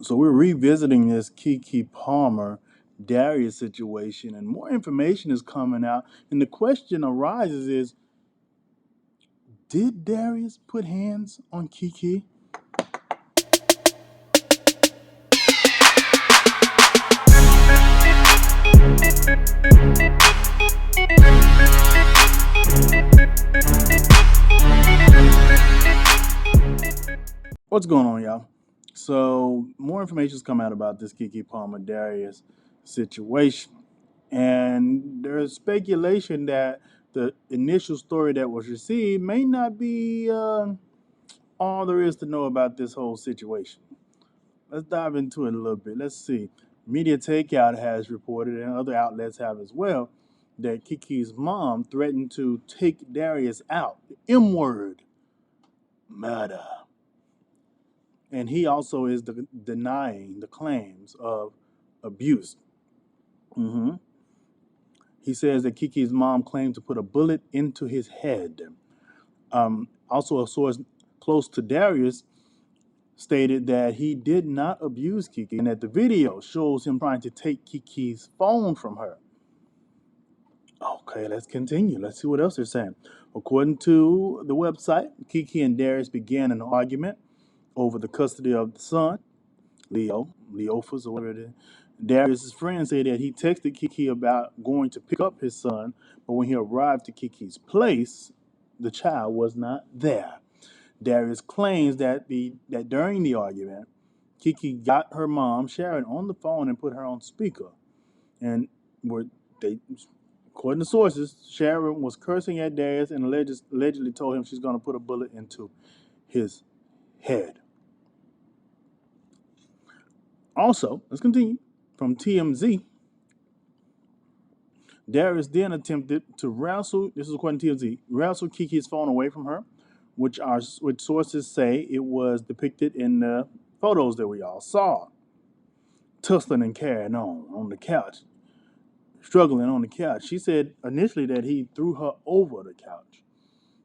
So we're revisiting this Keke Palmer Darius situation, and more information is coming out. And the question arises is, did Darius put hands on Keke? What's going on, y'all? So more information has come out about this Keke Palmer Darius situation. And there's speculation that the initial story that was received may not be all there is to know about this whole situation. Let's dive into it a little bit. Let's see. Media Takeout has reported, and other outlets have as well, that Kiki's mom threatened to take Darius out. The M word, murder. And he also is denying the claims of abuse. hmm He says that Kiki's mom claimed to put a bullet into his head. Also, a source close to Darius stated that he did not abuse Kiki and that the video shows him trying to take Kiki's phone from her. Okay, let's continue. Let's see what else they're saying. According to the website, Kiki and Darius began an argument over the custody of the son, Leophas, or whatever it is. Darius's friends say that he texted Kiki about going to pick up his son, but when he arrived to Kiki's place, the child was not there. Darius claims that during the argument, Kiki got her mom, Sharon, on the phone and put her on speaker. And were they, according to sources, Sharon was cursing at Darius and allegedly told him she's going to put a bullet into his head. Also, let's continue. From TMZ, Darius then attempted to wrestle, this is according to TMZ, wrestle Kiki's phone away from her, which sources say it was depicted in the photos that we all saw. Tussling and carrying on the couch, struggling on the couch. She said initially that he threw her over the couch,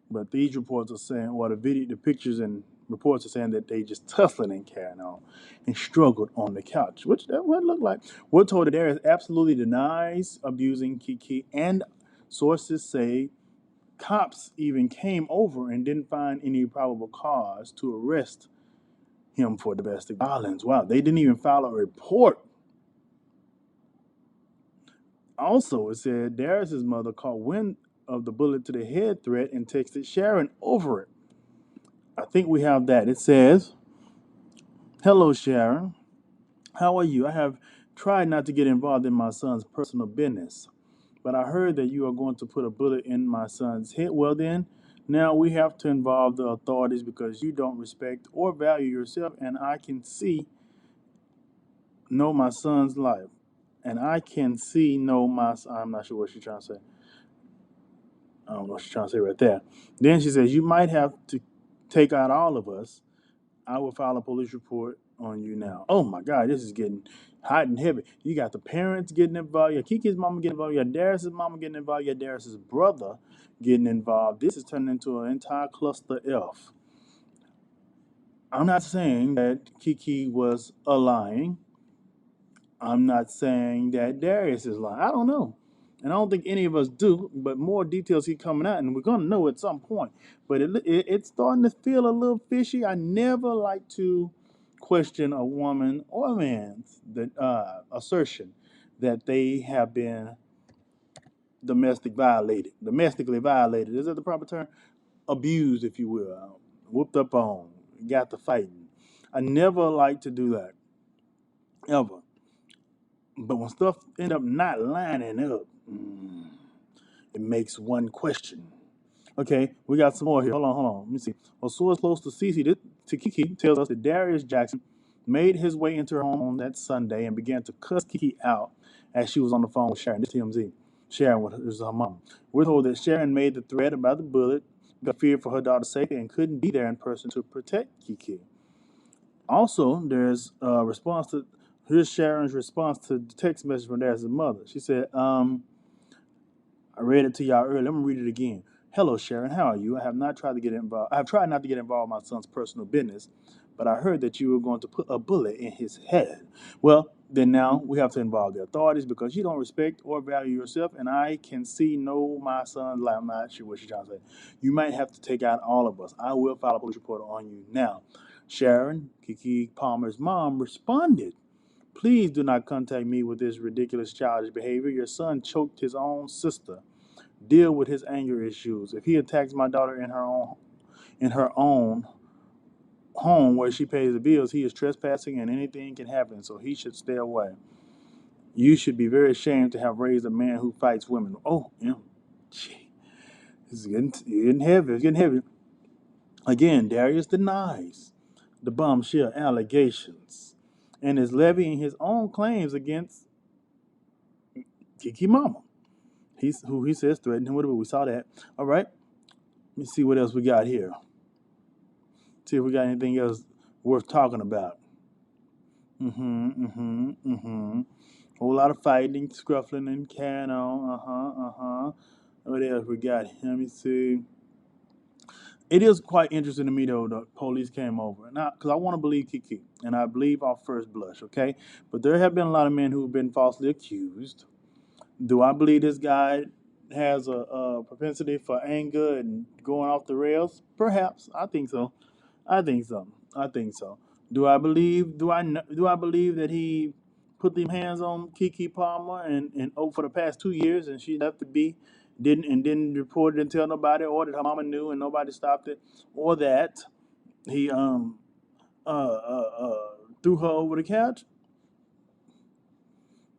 but these reports are saying, or the pictures and reports are saying that they just tussling and carrying on and struggled on the couch, which that would look like. We're told that Darius absolutely denies abusing Keke, and sources say cops even came over and didn't find any probable cause to arrest him for domestic violence. Wow, they didn't even file a report. Also, it said Darius's mother caught wind of the bullet to the head threat and texted Sharon over it. I think we have that. It says, "Hello, Sharon. How are you? I have tried not to get involved in my son's personal business, but I heard that you are going to put a bullet in my son's head. Well, then, now we have to involve the authorities because you don't respect or value yourself, and I can know my son's life. And I can know my. I'm not sure what she's trying to say. I don't know what she's trying to say right there. Then she says, you might have to take out all of us. I will file a police report on you now." Oh my God, this is getting hot and heavy. You got the parents getting involved. You got Kiki's mama getting involved. You got Darius's mama getting involved. You got Darius's brother getting involved. This is turning into an entire cluster F. I'm not saying that Kiki was lying. I'm not saying that Darius is lying. I don't know. And I don't think any of us do, but more details keep coming out, and we're going to know at some point. But it's starting to feel a little fishy. I never like to question a woman or a man's assertion that they have been domestically violated. Is that the proper term? Abused, if you will. Whooped up on, got to fighting. I never like to do that, ever. But when stuff end up not lining up, it makes one question. Okay, we got some more here. Hold on. Let me see. A source close to Kiki tells us that Darius Jackson made his way into her home on that Sunday and began to cuss Kiki out as she was on the phone with Sharon. This is TMZ. Sharon was her mom. We're told that Sharon made the threat about the bullet, got feared for her daughter's safety, and couldn't be there in person to protect Kiki. Also, there's a response to here's Sharon's response to the text message from Darius' mother. She said, I read it to y'all earlier. Let me read it again. "Hello, Sharon. How are you? I have tried not to get involved in my son's personal business, but I heard that you were going to put a bullet in his head. Well, then now we have to involve the authorities because you don't respect or value yourself, and I can see no my son. Like, I'm not sure what you're trying to say. You might have to take out all of us. I will file a police report on you now. Sharon, Keke Palmer's mom, responded. Please do not contact me with this ridiculous childish behavior. Your son choked his own sister. Deal with his anger issues. If he attacks my daughter in her own home where she pays the bills, he is trespassing and anything can happen, so he should stay away. You should be very ashamed to have raised a man who fights women. Oh, yeah. Gee, getting heavy. It's getting heavy. Again, Darius denies the bombshell allegations and is levying his own claims against Kiki Mama. Who he says threatened him. Whatever, we saw that. All right. Let me see what else we got here. See if we got anything else worth talking about. Whole lot of fighting, scruffling, and carrying on. What else we got? Let me see. It is quite interesting to me though. The police came over now because I want to believe Kiki, and I believe off first blush. Okay, but there have been a lot of men who've been falsely accused. Do I believe this guy has a propensity for anger and going off the rails? Perhaps. I think so. I think so. I think so. Do I believe? Do I believe that he put them hands on Keke Palmer and for the past 2 years and she left to be, didn't report it and tell nobody, or that her mama knew and nobody stopped it, or that he uh uh uh threw her over the couch?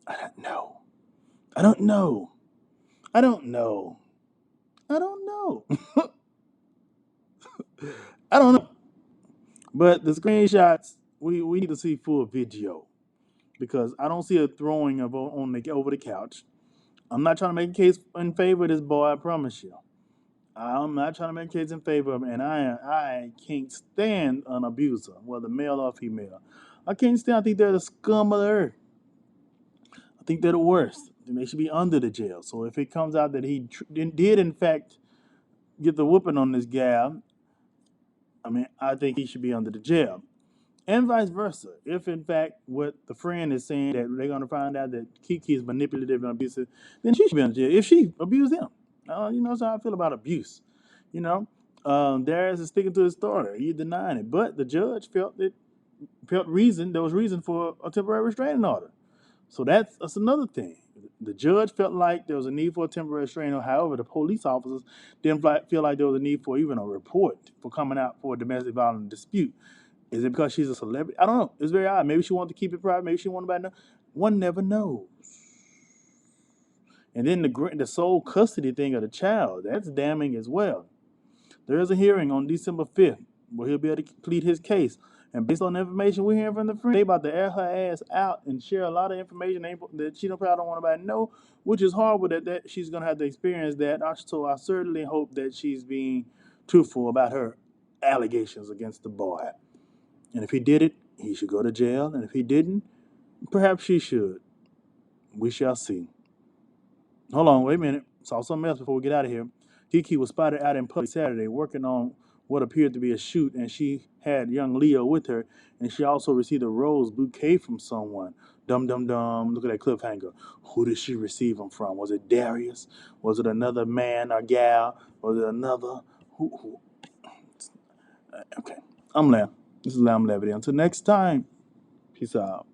I don't know. I don't know. I don't know. I don't know. I don't know. But the screenshots, we need to see full video because I don't see a throwing of on the over the couch. I'm not trying to make a case in favor of this boy. I promise you. I'm not trying to make a case in favor of him, and I can't stand an abuser, whether male or female. I can't stand. I think they're the scum of the earth. I think they're the worst. And they should be under the jail. So if it comes out that he did in fact get the whooping on this guy, I mean, I think he should be under the jail. And vice versa. If in fact what the friend is saying that they're going to find out that Kiki is manipulative and abusive, then she should be in jail if she abused him. That's how I feel about abuse. You know, Darius is sticking to his story. He's denying it, but the judge felt reason. There was reason for a temporary restraining order. So that's another thing. The judge felt like there was a need for a temporary restraining order. However, the police officers didn't feel like there was a need for even a report for coming out for a domestic violence dispute. Is it because she's a celebrity? I don't know. It's very odd. Maybe she wanted to keep it private. Maybe she wanted to know. One never knows. And then the sole custody thing of the child, that's damning as well. There is a hearing on December 5th where he'll be able to plead his case. And based on the information we're hearing from the friend, they about to air her ass out and share a lot of information that she probably don't want anybody to know, which is horrible that she's going to have to experience that. So I certainly hope that she's being truthful about her allegations against the boy. And if he did it, he should go to jail. And if he didn't, perhaps she should. We shall see. Hold on, wait a minute. Saw something else before we get out of here. Kiki was spotted out in public Saturday working on what appeared to be a shoot, and she had young Leo with her, and she also received a rose bouquet from someone. Dum dum dum. Look at that cliffhanger. Who did she receive them from? Was it Darius? Was it another man or gal? Was it another? Who? Okay. I'm Lamb. This is Lamb Levity. Until next time, peace out.